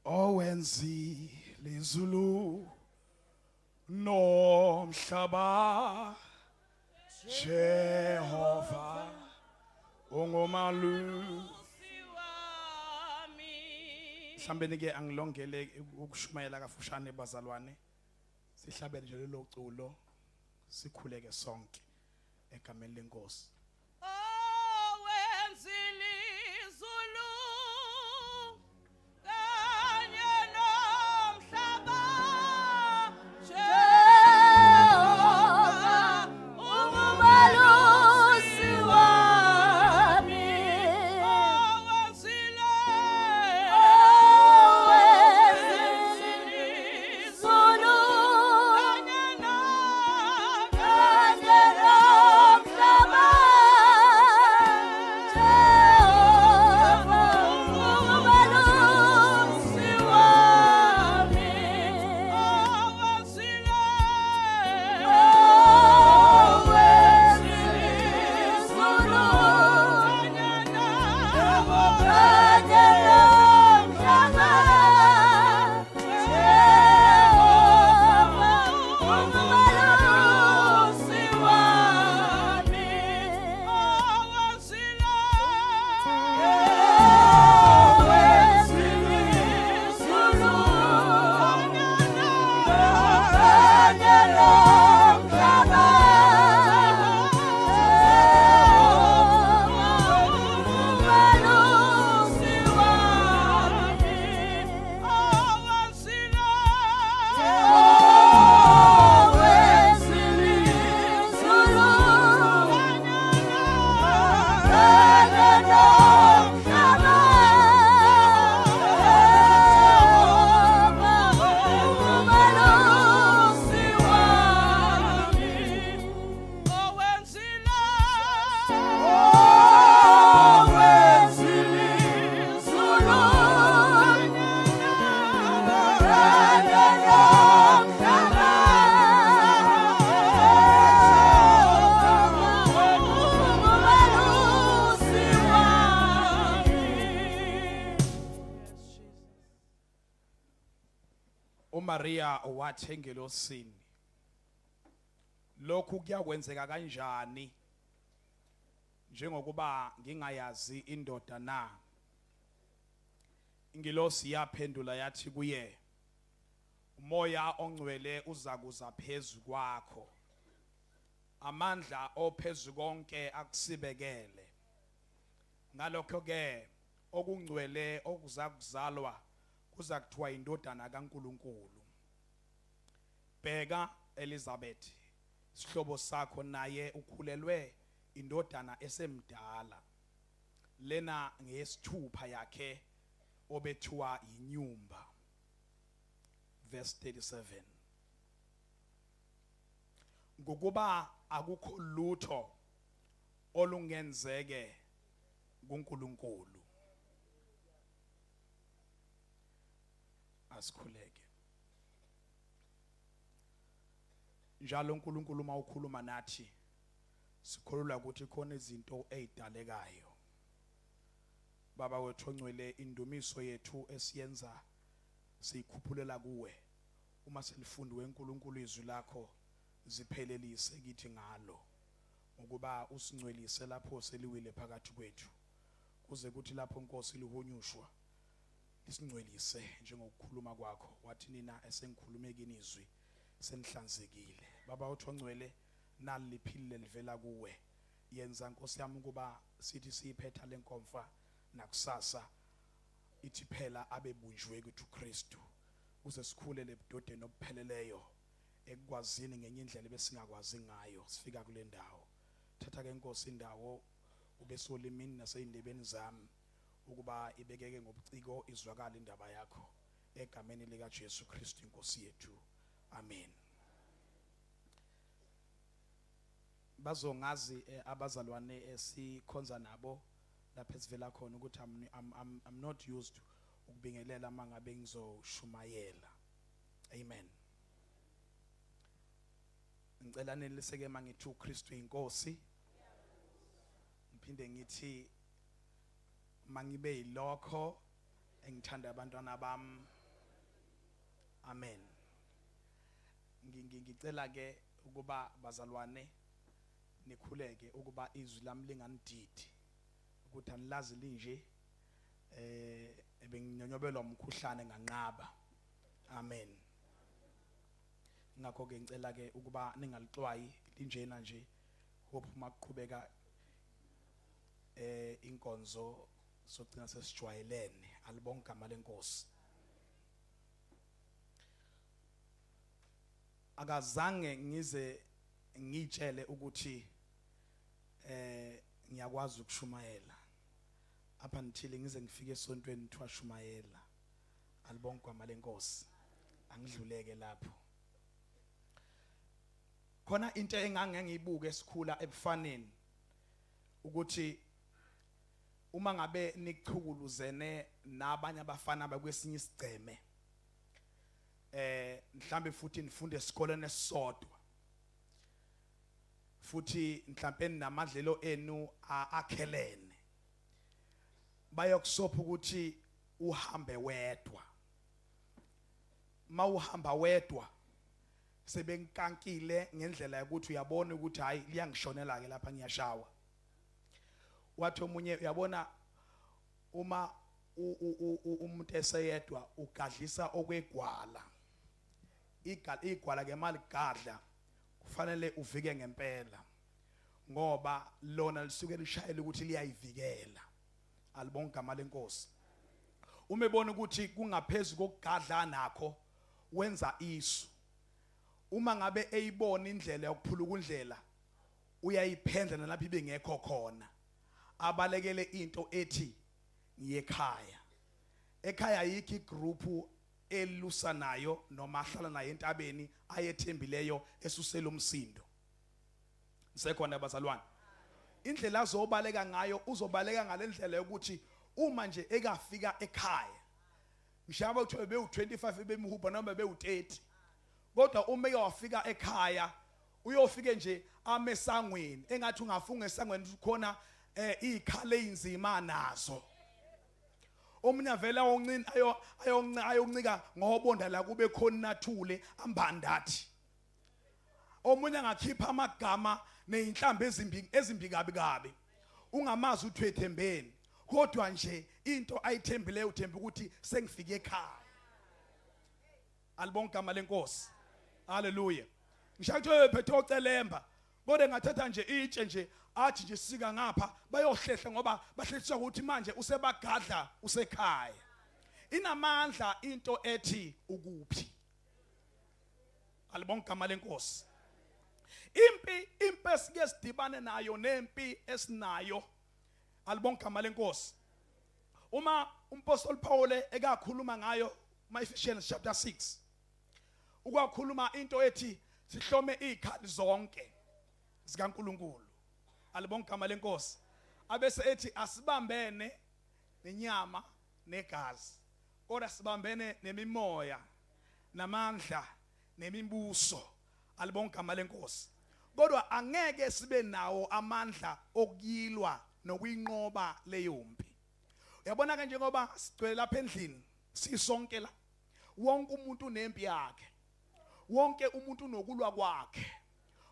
owenzile Zulu nomhlaba Jehova ungomalu mhlawumbe ke angilongele ukushumayela kafushane bazalwane sihlabele nje lo culo sikhuleke sonke egameni lenkosi. Maria wathi engelosini lokhu kuyakwenzeka kanjani njengokuba ngingayazi indoda na. Ingelosi yaphendula yathi kuye umoya ongcwele uzakuza phezulu kwakho amandla ophezulu konke akusibekele ngalokho ke okungcwele okuzakuzalwa kuza kuthiwa indodana kaNkuluNkulu. Bheka Elizabeth isihlobo sakho naye ukhulelwe indodana esemdala lena ngeyesithupha yakhe obethiwa inyumba. Verse 37. Ngokuba akukho lutho olungenzeke kuNkulunkulu. Asikhuleke. Njalo uNkulunkulu mawukhuluma nathi sikholwa ukuthi khona izinto ezidalekayo. Baba wethu ongcwele indumiso yethu esiyenza siyikhuphulela kuwe uma selifunda weNkulunkulu izwi lakho ziphelelise kithi ngalo ukuba usingcwelise lapho seliwile phakathi kwethu kuze kuthi lapho Nkosi lihonyushwa lisingcwelise njengokukhuluma kwakho wathi nina esengikhulume kini izwi senihlanzekile. Baba wethu ongcwele naliphilile livela kuwe yenza Nkosi yami ukuba sithi siyiphetha lenkomfa nakusasa ithi phela abebunjwe kuThu Kristu kuze sikhule lebudodeni obupheleleyo ekukwazini ngenye indlela besingakwazi ngayo sifika kule ndawo. Thatha ke Nkosi indawo ube solimini naseyindebeni zami ukuba ibekeke ngobuciko izwakala indaba yakho egameni lika Jesu Kristu Inkosi yethu. Amen. Bazongazi abazalwane esikhonza nabo lapha esivela khona ukuthi I'm not used ukubingelela mangabe ngizoshumayela. Amen. Ngicela neliseke mangithi uKristu inkosi. Ngiphinde ngithi mangibe yilokho engithanda abantwana bami. Amen. Ngicela ke ukuba bazalwane nikhuleke ukuba izwi lami linganididi ukuthi anilazi linje ebenginyonyobelwa umkhuhlane nganqaba. Amen. Ngakho ke ngicela ke ukuba ningalixwayi linjena nje hope makuqhubeka inkonzo sogcina sesijwayelene. Alibonke igama lenkosi. Akazange ngize ngitshele ukuthi ngiyakwazi ukushumayela apha nithile ngize ngifike esontweni kuthiwa shumayela. Alibonke igama lenkosi. Angidluleke lapho. Khona into engange ngiyibuke esikhula ebufaneni ukuthi uma ngabe nichukuluzene nabanye abafana bakwesinye isigceme mhlambe futhi nifunde esikoleni esisodwa futhi mhlambe namadlelo enu akhelene bayokusopha ukuthi uhambe wedwa. Mawuhamba wedwa sebenkankile ngendlela ukuthi uyabona ukuthi hayi liyangishonela ke lapha ngiyashawa. Wathi omunye uyabona uma umuntu eseyedwa ugadlisa okwegwala. Igwala ke mali gadla kufanele uvike ngempela ngoba lona lisuke lishayela ukuthi liyayivikela. Alibonke igama lenkosi. Uma ebona ukuthi kungaphezulu kokugadla nakho wenza isu. Uma ngabe eyibona indlela yokuphula ukundlela uyayiphendla nalapho ibengekho khona. Abalekele into ethi ngiyekhaya. Ekhaya yikho igroup elusanayo noma ahlala naye entabeni ayethembileyo esusela umsindo. Sekhona abazalwane. Indlela azobaleka ngayo uzobaleka ngalendlela yokuthi uma nje ekafika ekhaya mshaba uthiwe bewu25 bemhuba noma bewu30 kodwa uma eyofika ekhaya uyofike nje amesangweni engathi ungafunga esangweni khona izikhale ezinzima nazo. Omunye vele ayoncika ngobonda la kube khona nathule ambandathi. Omunye ngakhipha amagama nezinhlambe ezimbi kabi ungamazi uthi ethembeni kodwa nje into ayithembileyo uthemba ukuthi sengifike ekhaya. Alibonke igama lenkosi. Hallelujah. Ngishayithe phethe ocelemba kodwa engathatha nje itshe nje athi nje sika ngapha bayohlehla ngoba bahlehliswa ukuthi manje usebagadla usekhaya. Inamandla into ethi ukuphi. Alibonke igama lenkosi. Impi esike sidibane nayo nempi esinayo. Alibonke igama lenkosi. Uma umpostoli Paul ekakhuluma ngayo Ephesians chapter 6 ukwakhuluma into ethi sihlome izikhali zonke zikaNkulunkulu. Alibonke igama lenkosi. Abese ethi asibambene nenyama negazi kodwa sibambene nemimoya namandla nemimbuso. Alibonke igama lenkosi. Kodwa angeke sibe nawo amandla okuyilwa nokuyinqoba leyo mpi. Uyabona ke njengoba sigcwele lapha endlini sisonke la wonke umuntu unempi yakhe. Wonke umuntu unokulwa kwakhe.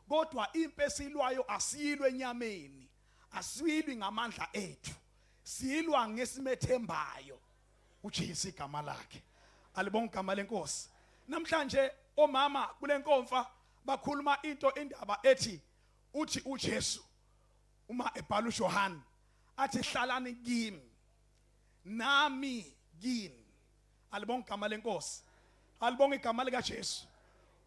Kodwa impi esilwayo asiyilwe enyameni, asiyilwi ngamandla ethu. Siyilwa ngesimethembayo uJesu igama lakhe. Alibonke igama lenkosi. Namhlanje omama kule nkonfa bakhuluma indaba ethi uthi uJesu uma ebhala uJohane athi hlalani kimi nami kini. Alibonke igama lenkosi. Alibonke igama lika Jesu.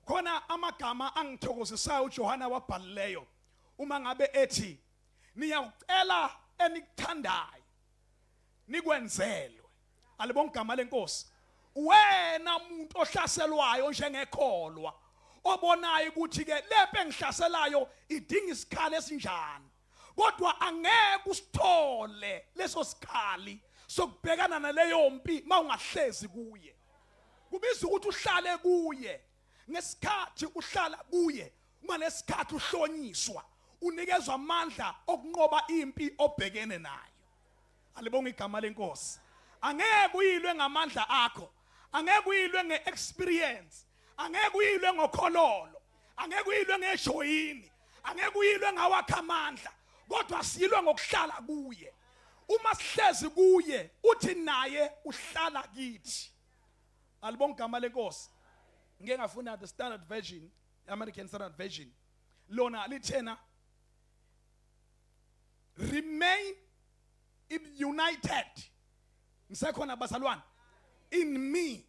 Khona amagama angithokozisayo uJohane wabhalileyo uma ngabe ethi niyacela enikuthandayo nikwenzelwe. Alibonke igama lenkosi. Wena umuntu ohlaselwayo njengekholwa obonayo ukuthi ke lephe engihlaselayo idinga isikhali esinjani kodwa angeke usithole leso sikhali sokubhekana naleyo mpi mawungahlezi kuye. Kubiza ukuthi uhlale kuye. Ngesikhathi uhlala kuye ngalesikhathi uhlonyiswa unikezwa amandla okunqoba impi obhekene nayo. Alibonge igama lenkosi. angeke uyilwe ngamandla akho, angeke uyilwe ngeexperience, angeke uyilwe ngokhololo, angeke uyilwe ngejoyini, angeke uyilwe ngawakha amandla, kodwa siyilwe ngokuhlala kuye. Uma sihlezi kuye uthi naye uhlala kithi. Alibonga igama lenkosi. Ngeke ngafuna the standard version, American Standard Version. Lona lithena remain united. Ngisekhona bazalwane in me.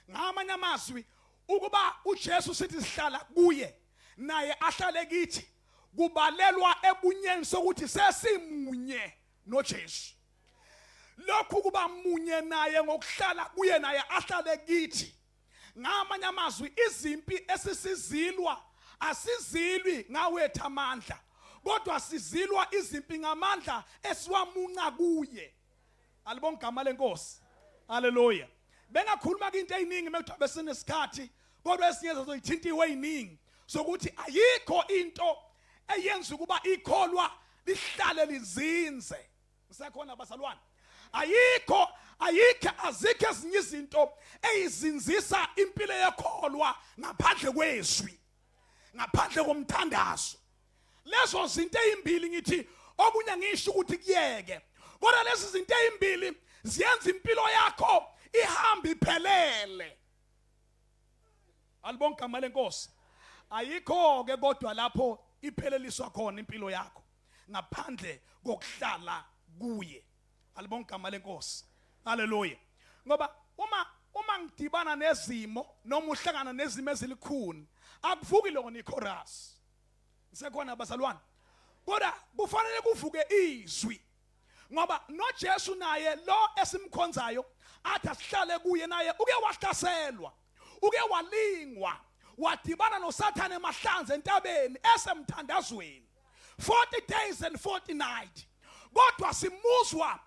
Ngamanye amazwi ukuba uJesu sithi sihlala kuye naye ahlale kithi kubalelwa ebunyeni sokuthi sesimunye noJesu. Lokhu kuba munye naye ngokuhlala kuye naye ahlale kithi. Ngamanye amazwi izimpi esisizilwa asizilwi ngawethu amandla, kodwa sizilwa izimpi ngamandla esiwamunca kuye. Alibonga igama lenkosi. Haleluya. Bengakhuluma ke into eyiningi mekuthiwa besinesikhathi, kodwa esinye zoyithintiwe eyiningi sokuthi ayikho into eyenza ukuba ikholwa lihlale lizinze. Ngisekhona bazalwane. Ayikho azikho ezinye izinto eyizinzisa impilo yekholwa ngaphandle kwezwi, ngaphandle komthandazo. Lezo zinto ezimbili ngithi okunye ngisho ukuthi kuyeke, kodwa lezi zinto ezimbili ziyenza impilo yakho ihambe iphelele. Alibonga igama lenkosi. Ayikho ke kodwa lapho ipheleliswa khona impilo yakho ngaphandle kokuhlala kuye. Alibonga igama lenkosi. Haleluya. Ngoba uma ngidibana nezimo noma uhlangana nezimo ezilikhuni akuvuki lona ichorus. Ngisekhona bazalwane. Kodwa kufanele kuvuke izwi. Ngoba noJesu naye lo esimkhonzayo athi asihlale kuye naye uke wahlaselwa, uke walingwa, wadibana noSathane emahlanze entabeni esemthandazweni 40 days and 40 nights. Kodwa simuzwa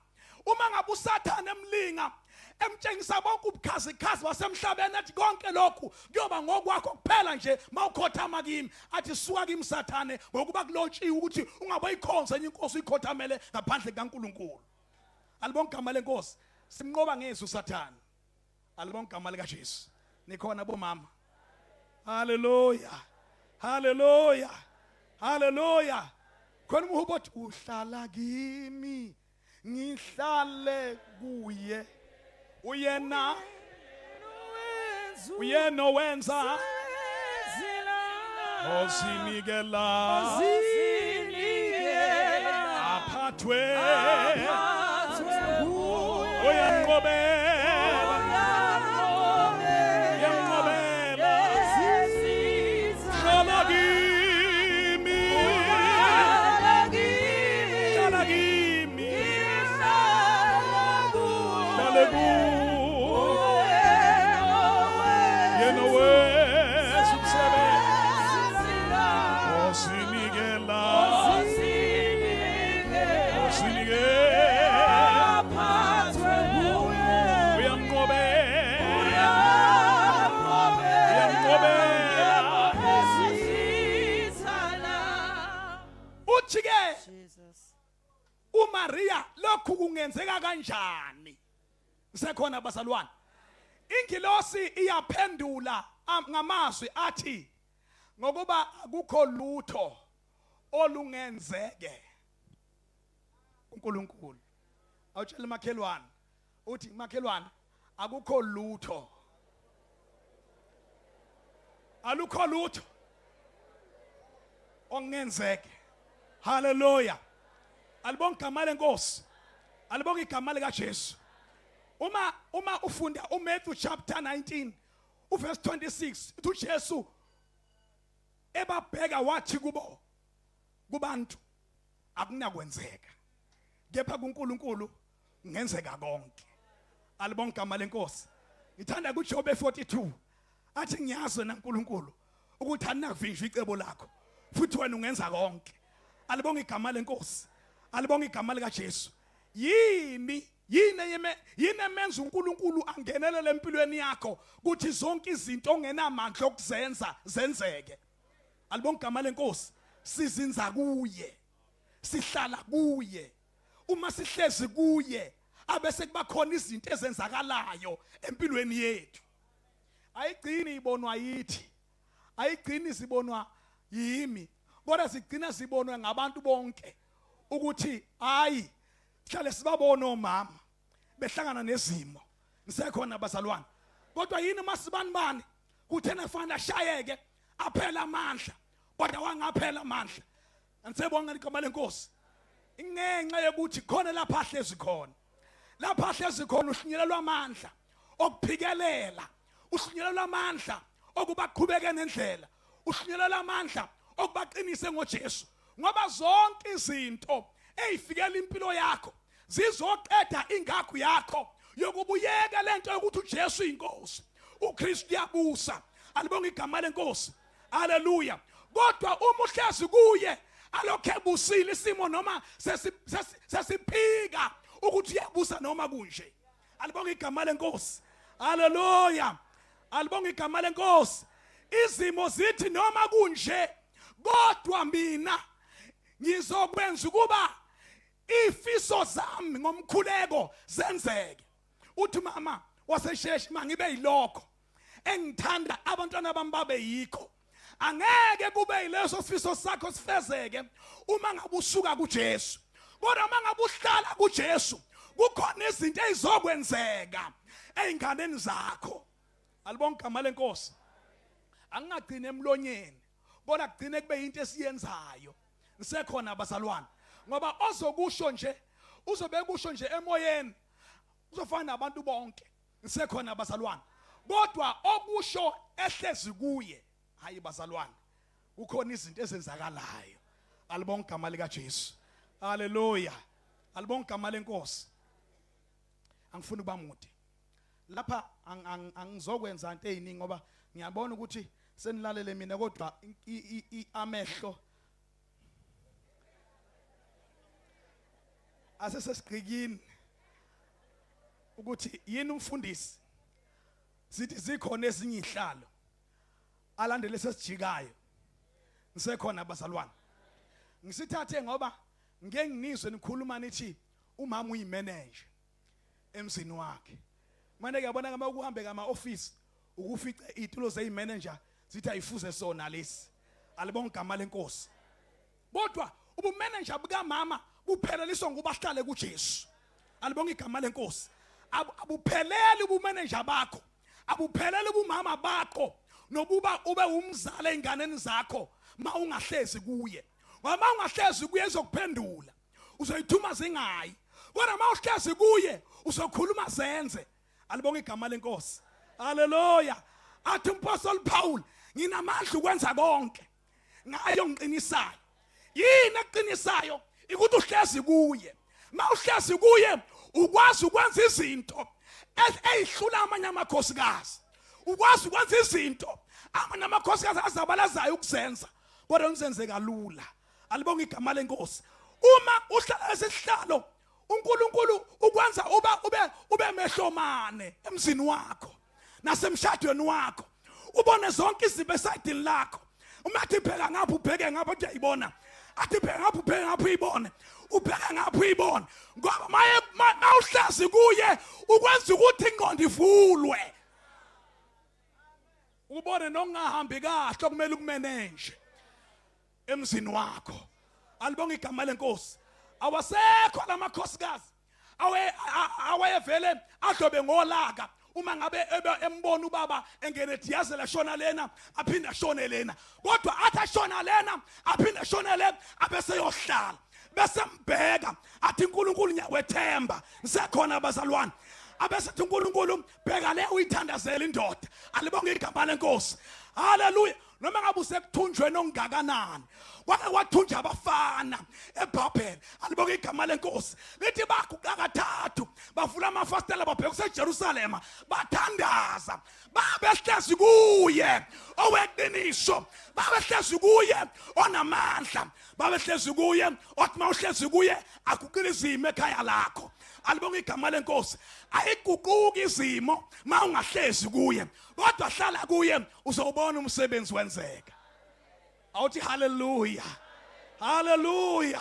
uma ngabe uSathane emlinga emtshengisa bonke ubukhazikhazi basemhlabeni athi konke lokhu kuyoba ngokwakho kuphela nje mawukhothama kimi, athi suka kimi Sathane ngokuba kulotshiwe ukuthi ungaboyikhonza enye inkosi uyikhothamele ngaphandle kaNkulunkulu. Alibonga igama lenkosi. Simnqoba ngezwi uSathane. Alibonga igama lika Jesu. Nikhona bomama. Haleluya. Haleluya. Haleluya. Khona umuntu uhlala kimi ngihlale kuye. Uyena owenza ozinikela aphathwe uMaria lokhu kungenzeka kanjani? Ngisekhona bazalwane. Ingilosi iyaphendula ngamazwi athi ngokuba akukho lutho olungenzeke uNkulunkulu. Awutshela makhelwane uthi makhelwane akukho lutho. Alukho lutho ongenzeke. Hallelujah. Alibonga igama lenkosi. Alibonga igama lika Jesu. Uma ufunda uMatthew chapter 19 uverse 26 uthi Jesu ebabheka wathi kubantu akunakwenzeka, kepha kuNkulunkulu ngenzeka konke. Alibonga igama lenkosi. Ngithanda kuJob 42 athi ngiyazi na uNkulunkulu ukuthi aninakuvinjwa icebo lakho futhi wena ungenza konke. Alibonga igama lenkosi. Alibonga igama lika Jesu. Yini emenza uNkulunkulu angenelele empilweni yakho ukuthi zonke izinto ongenamandla okuzenza zenzeke. Alibonga igama lenkosi. Sizinza kuye, sihlala kuye. Uma sihlezi kuye abese kuba khona izinto ezenzakalayo empilweni yethu. Ayigcini ibonwa yithi, ayigcini sibonwa yimi, kodwa sigcina sibonwe ngabantu bonke ukuthi hayi hlale sibabona omama behlangana nezimo. Ngisekhona bazalwane, kodwa yini masibanibani kuthena fanele ashayeke aphela amandla, kodwa wangaphela amandla. Ansebonga igama lenkosi. Ingenxa yokuthi khona lapha ahlezi khona, lapha ahlezi khona uhlunyelelwa amandla okuphikelela, uhlunyelelwa amandla okuba qhubeke nendlela, uhlunyelelwa amandla okubaqinise ngoJesu, ngoba zonke izinto ezifikela impilo yakho zizoqeda ingakho yakho yokubuyeka lento yokuthi uJesu inkosi, uKristu yabusa. Alibonga igama lenkosi. Haleluya. Kodwa uma uhlezi kuye alokhe ebusile isimo noma sesiphika ukuthi uyabusa noma kunje. Alibonga igama lenkosi. Haleluya. Alibonga igama lenkosi. Izimo zithi noma kunje, kodwa mina ngizokwenza ukuba ifiso zami ngomkhuleko zenzeke. Uthi mama wasesheshi mangibe yilokho engithanda abantwana bami babe yikho, angeke kube yileso sifiso sakho sifezeke uma ngabe usuka kuJesu. Kodwa uma ngabe uhlala kuJesu kukhona izinto ezizokwenzeka einganeni zakho. Alibonga igama lenkosi. Angagcini emlonyeni, kodwa kugcine kube into esiyenzayo. Ngisekhona bazalwane, ngoba ozokusho nje uzobekusho nje emoyeni uzofana nabantu bonke. Ngisekhona bazalwane, kodwa okusho ehlezi kuye, hayi bazalwane, ukhona izinto ezenzakalayo. Alibonga igama lika Jesu. Haleluya. Alibonga igama lenkosi. Angifuni ukuba mude lapha, angizokwenza into eziningi ngoba ngiyabona ukuthi senilalele mina, kodwa amehlo asesesigqikini ukuthi yini umfundisi sithi zikhona ezinye izihlalo alandele sesijikayo. Ngisekhona bazalwane, ngisithathe ngoba ngeke nginizwe nikhuluma nithi umama uyimanager emzini wakhe. Manje ngiyabona ngama ukuhambe ngama office ukufica itulo zeyimanager zithi ayifuze sona lesi. Alibonga igama lenkosi. Kodwa ubumanager buka mama bupheleliswa ngoba ahlale kuJesu. Alibonga igama lenkosi. Abupheleli ubumanager bakho, abupheleli ubumama bakho nobuba ube umzala einganeni zakho ma ungahlezi kuye. Ngoba ma ungahlezi kuye izokuphendula, uzoyithuma zingayi. Kodwa ma uhlezi kuye uzokhuluma zenze. Alibonga igama lenkosi. Haleluya. Athi uMapostle Paul, nginamandla ukwenza konke ngayo ngiqinisayo. Yini eqinisayo? Ikuthi uhlezi kuye. Ma uhlezi kuye ukwazi ukwenza izinto ezihlula amanye amakhosikazi. Ukwazi ukwenza izinto amanye amakhosikazi azabalazayo ukuzenza, kodwa unzenze kalula. Alibonga igama lenkosi. Uma uhlala esihlalo uNkulunkulu ukwenza ube mehlomane emzini wakho nasemshadweni wakho, ubone zonke izinto esayidini lakho. Uma athi phela ngapha ubheke ngapha uyayibona, athi phela ngapha ubheke ngapha uyibone, ubheke ngapha uyibone. Ngoba ma uhlezi kuye ukwenza ukuthi ingqondo ivulwe, ubone nokungahambi kahle okumele ukumanage emzini wakho. Alibonga igama lenkosi. Awasekho lamakhosikazi awayevele adobe ngolaka uma ngabe embona ubaba engene diyazela shona lena aphinde ashone lena, kodwa athi ashona lena aphinde ashone lena abese yohlala bese mbheka athi uNkulunkulu ngiyawethemba. Ngisekhona bazalwane, abese athi uNkulunkulu bheka le uyithandazela indoda. Alibonga igama lenkosi. Haleluya. Noma ngabe usekuthunjweni ongakanani, kwake kwathunja abafana eBhabheli. Alibonga igama lenkosi. Lithi baguqa kathathu bavula amafastela babheka kuseJerusalema bathandaza, babehlezi kuye oweqiniso, babehlezi kuye onamandla, babehlezi kuye othi mawuhlezi kuye akuqila izimo ekhaya lakho. Alibonga igama lenkosi. Ayiguquki izimo ma ungahlezi kuye, kodwa hlala kuye uzobona umsebenzi wenzeka. Awuthi haleluya. Haleluya.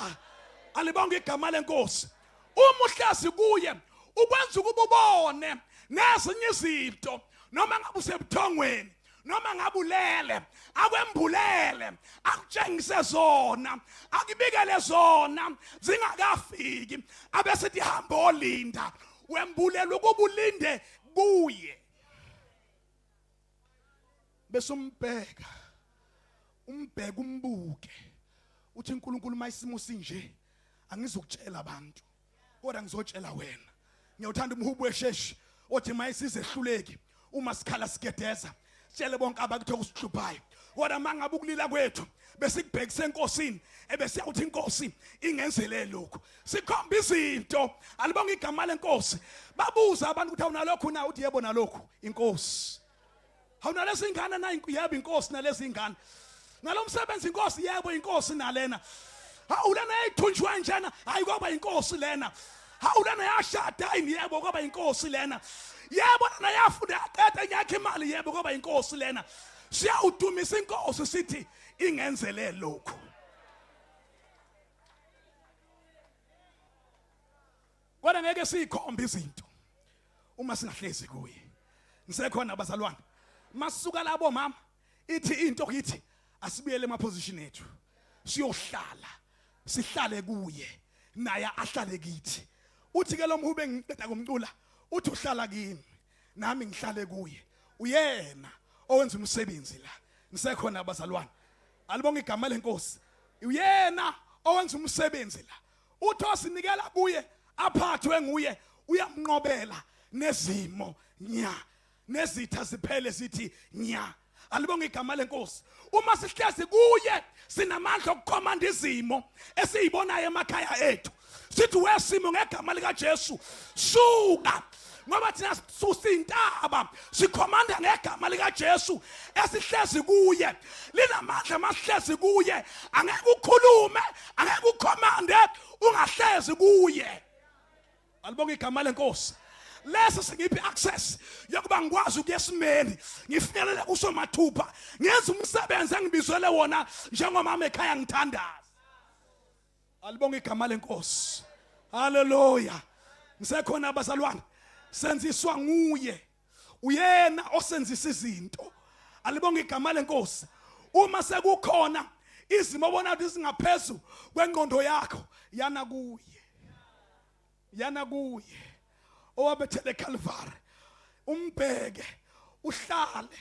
Alibonga igama lenkosi. Uma uhlezi kuye ukwenza ukuba ubone nezinye izinto noma ngabe usebuthongweni noma ngabe ulele akwembulele akutshengise zona akubikele zona zingakafiki abesithi hamba olinda wembulele ukuba ulinde kuye bese umbheka umbuke uthi uNkulunkulu mayisimo sinje angizokutshela abantu kodwa ngizotshela wena ngiyawuthanda umhubo wesheshi othi mayisizehluleki uma sikhala sigedeza sitshele bonke abakuthi okusihluphayo kodwa mangabe ukulila kwethu bese kubhekise enkosini ebese uthi inkosi ingenzele lokho sikhomba izinto alibonga igama lenkosi babuza abantu ukuthi awunalokho na uthi yebo nalokho inkosi awunalezi ingane na yebo inkosi nalezi ingane nalomsebenzi inkosi yebo inkosi nalena awulana ayithunjwa njana hayi kwaba inkosi lena awulana yashada yebo kwaba inkosi lena yebo lana yafunda yaqeda yakhe imali yebo kwaba inkosi lena siyawudumisa inkosi sithi ingenzele lokho kodwa ngeke sikhombe izinto uma singahlezi kuye nisekhona abazalwane masuka labo mama ithi into kithi asibuyele emaposition ethu siyohlala sihlale kuye naye ahlale kithi uthi ke lo mhube ngiqeda kumcula uthi uhlala kimi nami ngihlale kuye uyena owenza umsebenzi la nisekhona abazalwane alibonga igama lenkosi uyena owenza umsebenzi la uthi osinikela kuye aphathwe nguye uyamnqobela nezimo nya nezitha ziphele sithi nya alibonga igama lenkosi uma sihlezi kuye sinamandla okukhomanda izimo esiyibonayo emakhaya ethu sithi wesimo ngegama lika Jesu suka ngoba thina susintaba sikhomanda ngegama lika Jesu esihlezi kuye linamandla masihlezi kuye angeke ukhulume angeke ukhomande ungahlezi kuye alibonga igama lenkosi lesa singiphi access yokuba ngikwazi ukuyesimeni ngifinyelele kusomathupha ngenza umsebenzi engibizwele wona njengomama ekhaya ngithandaza alibonga igama lenkosi haleluya ngisekhona abazalwane senziswa nguye uyena osenzisa izinto alibonga igama lenkosi uma sekukhona izimo bona ukuthi singaphezulu kwengqondo yakho yana kuye owabethele Calvary umbheke uhlale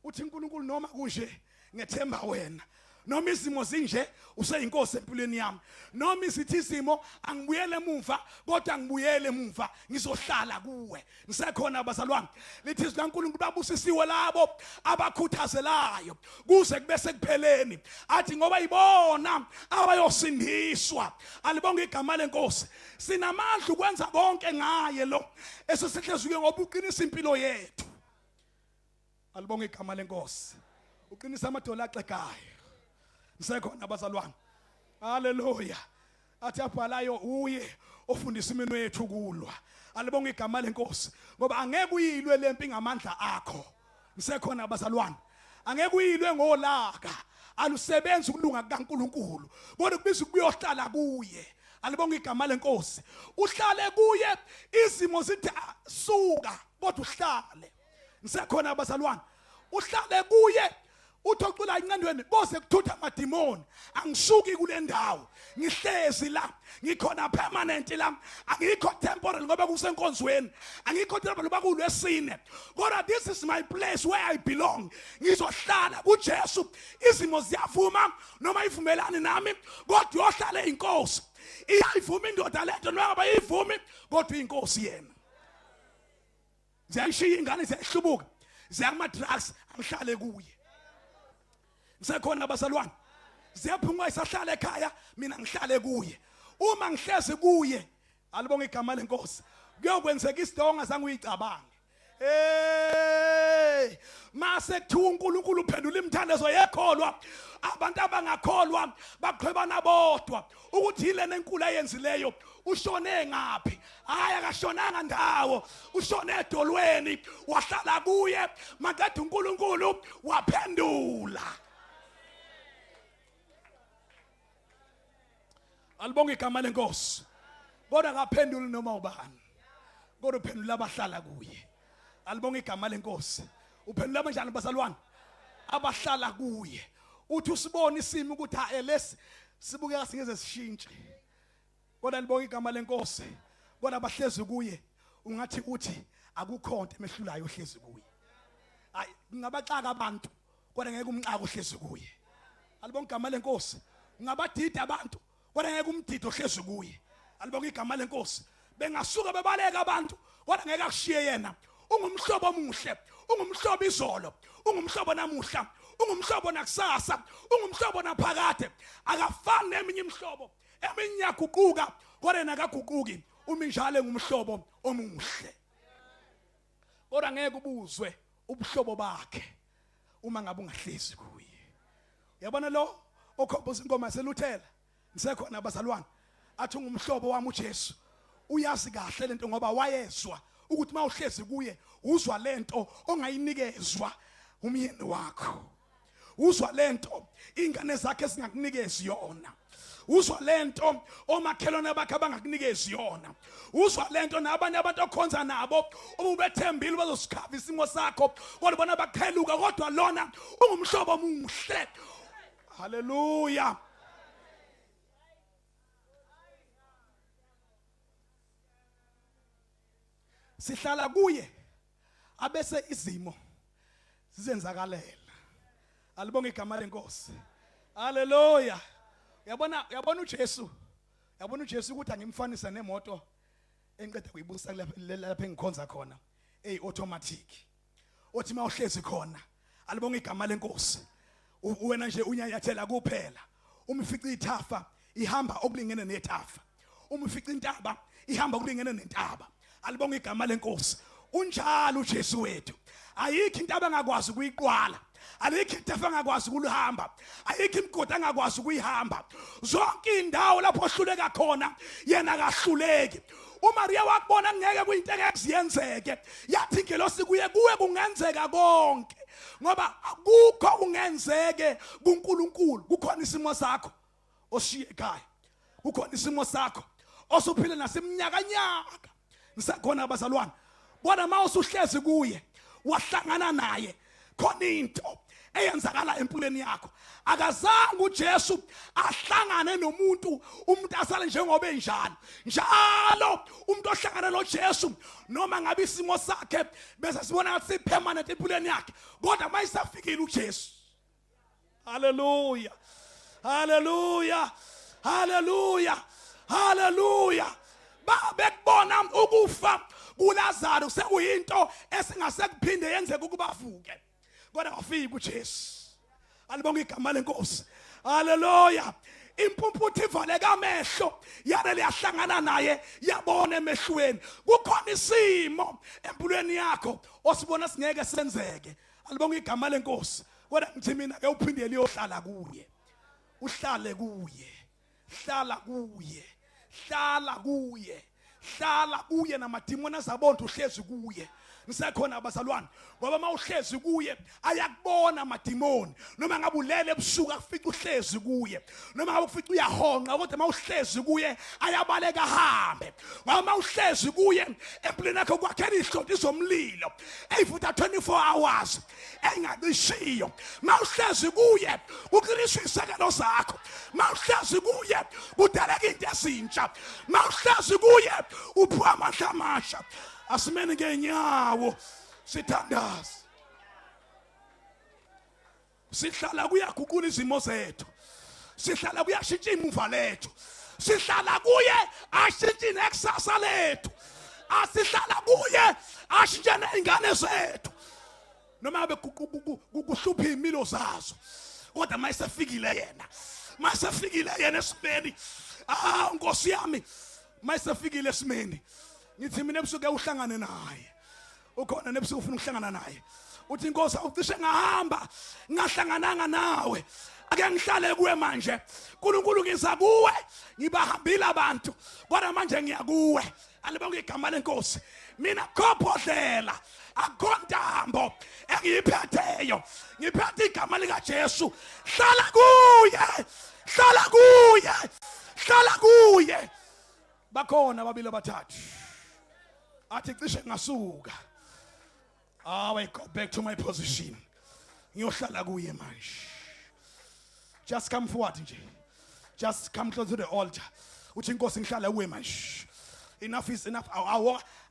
uthi uNkulunkulu noma kunje ngethemba wena noma izimo zinje useyinkosi empilweni yami noma izithi izimo angibuyele emuva kodwa ngibuyele emuva ngizohlala kuwe nisekhona abazalwane lithi izwi kaNkulunkulu babusisiwe labo abakhuthazelayo kuze kube sekupheleni athi ngoba ibona abayosindiswa alibonga igama lenkosi sinamandla ukwenza konke ngaye lo esesihlezwe ngoba uqinisa impilo yethu alibonga igama lenkosi uqinisa amadola axegayo nisekhona abazalwane haleluya athi abhalayo uye ofundisa imino yethu kulwa alibonga igama lenkosi ngoba angeke uyilwe lempi ngamandla akho nisekhona abazalwane angeke uyilwe ngolaka alusebenza ukulunga kaNkulunkulu kodwa kubiza ukuyohlala kuye alibonga igama lenkosi uhlale kuye izimo zithi suka kodwa uhlale nisekhona abazalwane uhlale kuye uthocula incandweni bose kuthutha amadimoni angisuki kule ndawo ngihlezi la ngikhona permanent la angikho temporary ngoba kusenkonzweni angikho temporary ngoba kulwesine kodwa this is my place where I belong ngizohlala kuJesu izimo ziyavuma noma ivumelani nami kodwa uyohlala inkosi iyayivuma indoda lento noma bayivumi kodwa inkosi yena ziyashiya ingane ziyahlubuka ziyama drugs angihlale kuye nisekhona abazalwane ziyaphuma isahlala ekhaya mina ngihlale kuye uma ngihlezi kuye alibonga igama lenkosi kuyokwenzeka isidonga zangu uyicabange mase kuthiwa uNkulunkulu uphendula imthandazo yekholwa abantu abangakholwa baqhwebana bodwa ukuthi yilena enkulu ayenzileyo ushone ngapi hayi akashonanga ndawo ushone edolweni wahlala kuye maqeda uNkulunkulu waphendula alibonga igama lenkosi kodwa akaphenduli noma ubani kodwa uphendula abahlala kuye. Alibonga igama lenkosi. Uphendula kanjani bazalwane? Abahlala kuye. Uthi usibone isimo ukuthi lesi sibukeka singeze sishintshe. Kodwa libonga igama lenkosi. Kodwa abahlezi kuye ungathi uthi akukho into emehlulayo ohlezi kuye. Hayi ngabaxaka abantu kodwa ngeke umxaka ohlezi kuye. Alibonga igama lenkosi. Ngabadida abantu kodwa ngeke umdidi ohlezi kuye. Alibonga igama lenkosi. Bengasuka bebaleka abantu kodwa ngeke akushiye yena. Ungumhlobo omuhle, ungumhlobo izolo, ungumhlobo namuhla, ungumhlobo nakusasa, ungumhlobo naphakade. Akafani neminye imihlobo. Eminye yaguquka kodwa yena akaguquki. Uma njalo engumhlobo omuhle. Kodwa ngeke ubuzwe ubuhlobo bakhe uma ngabe ungahlezi kuye. Yabona lo okhomboza inkomo seluthela nisekhona abazalwane athi ungumhlobo wami uJesu. Uyazi kahle lento ngoba wayezwa ukuthi mawuhlezi kuye uzwa lento ongayinikezwa umyeni wakho. Uzwa lento ingane zakhe singakunikezi yona. Uzwa lento omakhelwane bakhe abangakunikezi yona. Uzwa lento nabanye abantu okhonza nabo ubethembile bazosikhava isimo sakho kodwa bona bakheluka kodwa lona ungumhlobo omuhle. Hallelujah. Sihlala kuye abese izimo zizenzakalela. Alibonga igama lenkosi. Hallelujah. Yabona uJesu. Yabona uJesu ukuthi angimfanisa nemoto engiqeda kuyibusa lapha engikhonza khona. Automatic. Othi mawuhlezi khona. Alibonga igama lenkosi. Wena nje unyayathela kuphela. Umifica ithafa ihamba okulingene nethafa. Umifica intaba ihamba okulingene nentaba. Alibonga igama lenkosi. Unjalo uJesu wethu. Ayikho into abangakwazi ukuyiqwala. Ayikho into abangakwazi ukuhamba. Ayikho imigodi angakwazi ukuyihamba. Zonke indawo lapho ohluleka khona yena akahluleki. uMaria wakubona ngeke kuyinto engekuziyenzeke. Yathi ingelosi kuye kungenzeka konke. Ngoba akukho kungenzeke kuNkulunkulu. Kukhona isimo sakho oshiye ekhaya. Kukhona isimo sakho osuphile naseminyakanyaka. Ngisakhona abazalwane. Bona mawusuhlezi kuye wahlangana naye khona into eyenzakala empilweni yakho. Akazange uJesu ahlangane nomuntu asale njengoba enjalo. Njalo umuntu ohlangana noJesu noma ngabe isimo sakhe bese sibona ngathi permanent empilweni yakhe kodwa mayisafikile uJesu. Hallelujah. Hallelujah. Hallelujah. Hallelujah. Babekubona ukufa kuLazaro sekuyinto esingase yenzeke ukuba avuke. Kodwa wafika uJesu. Alibonga igama lenkosi. Hallelujah. Impumputhi ivaleka amehlo yale liyahlangana naye yabona emehlweni. Kukhona isimo empilweni yakho osibona singeke senzeke. Alibonga igama lenkosi. Kodwa ngithi mina ke uphindele uyohlala kuye. Uhlale kuye. Hlala kuye. Hlala kuye. Hlala kuye namadimoni azabona uhlezi kuye. Ngisekhona abazalwane ngoba mawuhlezi kuye ayakubona amadimoni noma ngabe ulele ebusuku afica uhlezi kuye noma ngabe ufica uyahonqa kodwa mawuhlezi kuye ayabaleka ahambe ngoba mawuhlezi kuye empilweni yakho kwakhela ihlonto izomlilo eyivutha 24 hours engadishiyo. Mawuhlezi kuye uqiniswa isekelo zakho. Mawuhlezi kuye kudaleka into ezintsha. Mawuhlezi kuye uphuwa amandla amasha. Asimene ngenyawo sithandaza. Sihlala kuyaguqula izimo zethu. Sihlala kuyashintsha imuva lethu. Sihlala kuye ashintshe nekusasa lethu. Asihlala kuye ashintshe neingane zethu. Noma ngabe kuhlupha impilo zazo. Kodwa mayisefikile yena. Mayisefikile yena esimeni. Nkosi yami. Mayisefikile esimeni. Ngithi mina ebusuku uhlangane naye. Ukhona nebusuku ufuna ukuhlangana naye. Uthi inkosi awucishe ngahamba ngahlangananga nawe. Ake ngihlale kuwe manje. uNkulunkulu ngiza kuwe. Ngibahambile abantu. Kodwa manje ngiya kuwe. Alibonga igama lenkosi. Mina khophodlela akhontambo engiyiphetheyo. Ngiphethe igama lika Jesu. Hlala kuye. Hlala kuye. Hlala kuye. Bakhona babili abathathu athi cishe ngasuka. I go back to my position. Ngiyohlala kuye manje. Just come forward nje. Just come close to the altar. Uthi inkosi ngihlala kuwe manje. Enough is enough.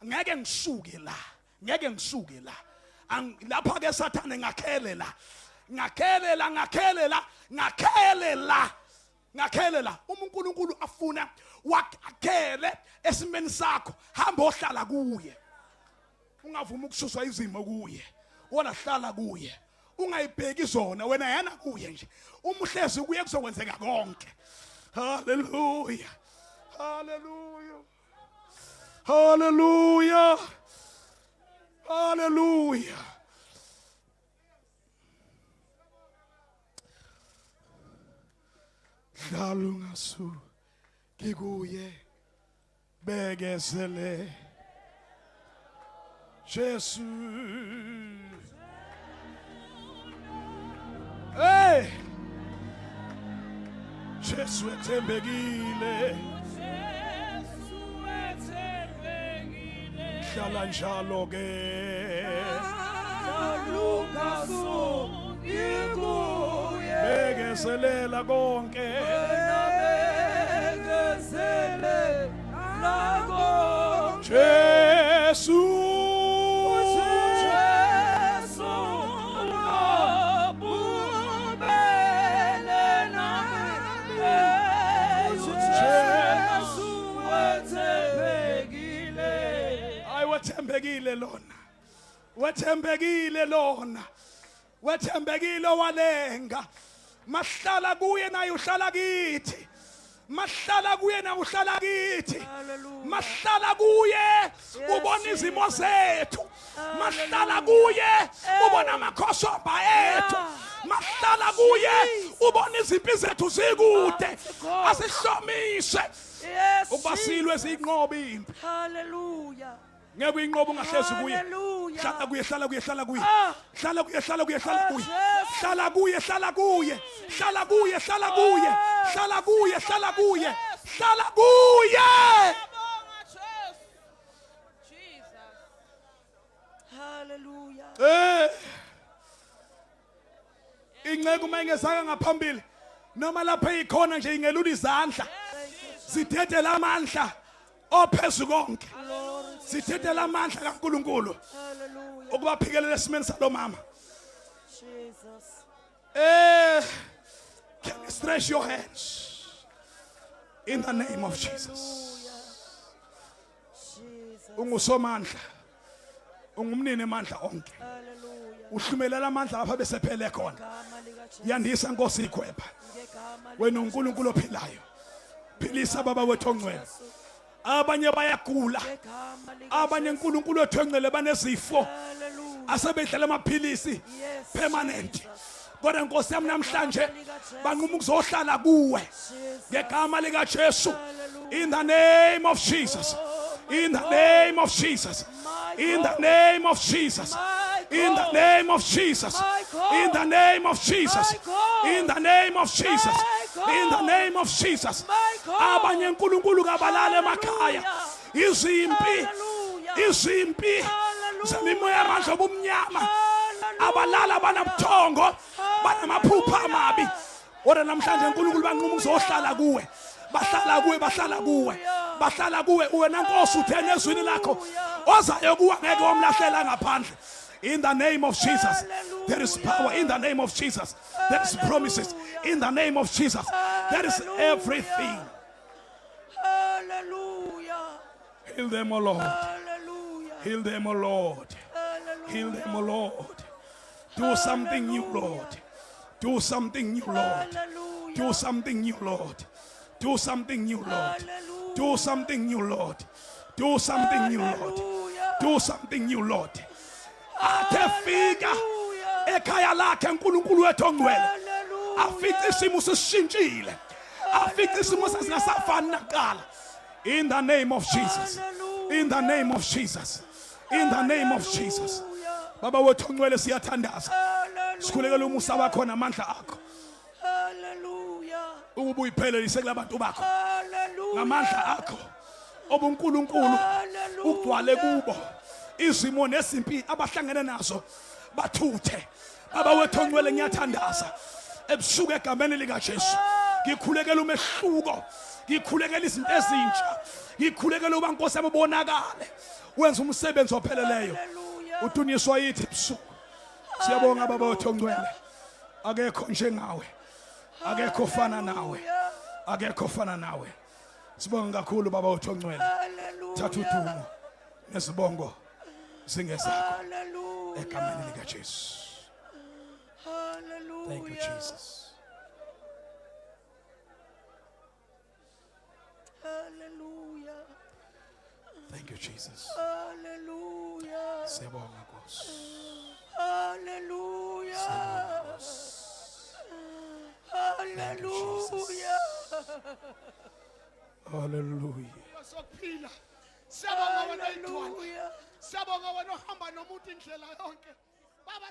Ngeke ngisuke la. Ngeke ngisuke la. Lapha ke Sathane ngakhelela. Ngakhelela. uNkulunkulu afuna wakhele esimeni sakho. Hamba ohlala kuye. Ungavuma ukususwa izimo kuye. Wona hlala kuye. Ungayibheki zona wena yana kuye nje. Umhlezi kuye kuzokwenzeka konke. Hallelujah. Hallelujah. Hallelujah. Hallelujah. Hlala ngasu kikuye bekezele Jesu. Hey! Jesu ethembekile. Hlala njalo ke. Bekezelela konke. Jesu. Wethembekile lona. Wethembekile walenga. Mahlala kuye naye uhlala kithi. Mahlala kuye naye uhlala kithi. Mahlala kuye ubona izimo zethu. Mahlala kuye ubona amakhosoba ethu. Mahlala kuye ubona izimpi zethu zikude. Asihlomise. Ubasilwe siqoba impi. Hallelujah. Ngeke uyinqoba ungahlezi kuye. Hlala kuye. Hlala kuye. Hlala kuye. Hlala kuye. Hlala kuye. Hlala kuye. Hlala kuye. Hlala kuye. Hlala kuye. Hlala kuye. Hlala kuye. Hlala kuye. Hlala kuye. Hallelujah. Inceke uma ingezaka ngaphambili noma lapha ikhona nje ingelula izandla. Sithethe lamandla ophezulu konke. Sithethe lamandla kaNkulunkulu. Hallelujah. Ukubaphikelela esimeni salo mama. Jesus. Can you stretch your hands in the name of Jesus? Jesus. Ungusomandla. Ungumnini mandla onke. Hallelujah. Uhlumelela amandla apha besephele khona. Igama lika Jesu. Yandisa Nkosi ikhwepha. Ngegama lika Wena uNkulunkulu ophilayo. Philisa baba wethu ongcwele. Abanye bayagula. Ngegama lika Abanye uNkulunkulu wethu ongcwele banezifo. Hallelujah. Asebedlela amaphilisi Yes. permanent. Kodwa Nkosi yami namhlanje banquma ukuzohlala kuwe. Ngegama lika Jesu. In the name of Jesus. In the name of Jesus. In the name of Jesus. In the name of Jesus. In the name of Jesus. In the name of Jesus. In the name of Jesus. Abanye uNkulunkulu kabalala emakhaya. Izimpi. Izimpi. Zemimoya amandla obumnyama. Abalala banabuthongo. Banamaphupha amabi. Ora namhlanje uNkulunkulu banquma ukuzohlala kuwe. Bahlala kuwe. Bahlala kuwe. Bahlala kuwe. Wena Nkosi uthene ezwini lakho. Ozayo kuwe ngeke wamlahlela ngaphandle. In the name of Jesus, there is power. In the name of Jesus, there is promises. In the name of Jesus, there is everything. Hallelujah. Heal them, O Lord. Hallelujah. Heal them, O Lord. Heal them, O Lord. Do something new, Lord. Do something new, Lord. Do something new, Lord. Do something new, Lord. Do something new, Lord. Do something new, Lord. Do something new, Lord. Atefika ekhaya lakhe uNkulunkulu wethu ongcwele. Afice isimo sesishintshile. Afice isimo sesingasafani nakuqala. In the name of Jesus. In the name of Jesus. In the name of Jesus. Baba wethu ongcwele siyathandaza. Sikhulekela umusa wakho namandla akho. Hallelujah. Ukuba uyiphelelise kulabantu bakho. Hallelujah. Ngamandla akho. obuNkulunkulu ugcwale kubo izimo nezimpi abahlangene nazo bathuthe. Baba wethu ongcwele ngiyathandaza ebusuku egameni lika Jesu. Ngikhulekela umehluko, ngikhulekela izinto ezintsha, ngikhulekela uba Nkosi yami ubonakale wenza umsebenzi opheleleyo. Udunyiswa yithi ebusuku. Siyabonga baba wethu ongcwele, akekho njengawe, akekho fana nawe, akekho fana nawe. Sibonga kakhulu baba wethu ongcwele. Thatha udumo nesibongo singezakho egameni lika Jesu. Thank you Jesus. Hallelujah. Thank you Jesus. Hallelujah. Siyabonga Nkosi. Hallelujah. Siyabonga Nkosi. Hallelujah. Hallelujah. Sokuphila siyabonga wena idwala Hallelujah. siyabonga wena ohamba nomuntu indlela yonke baba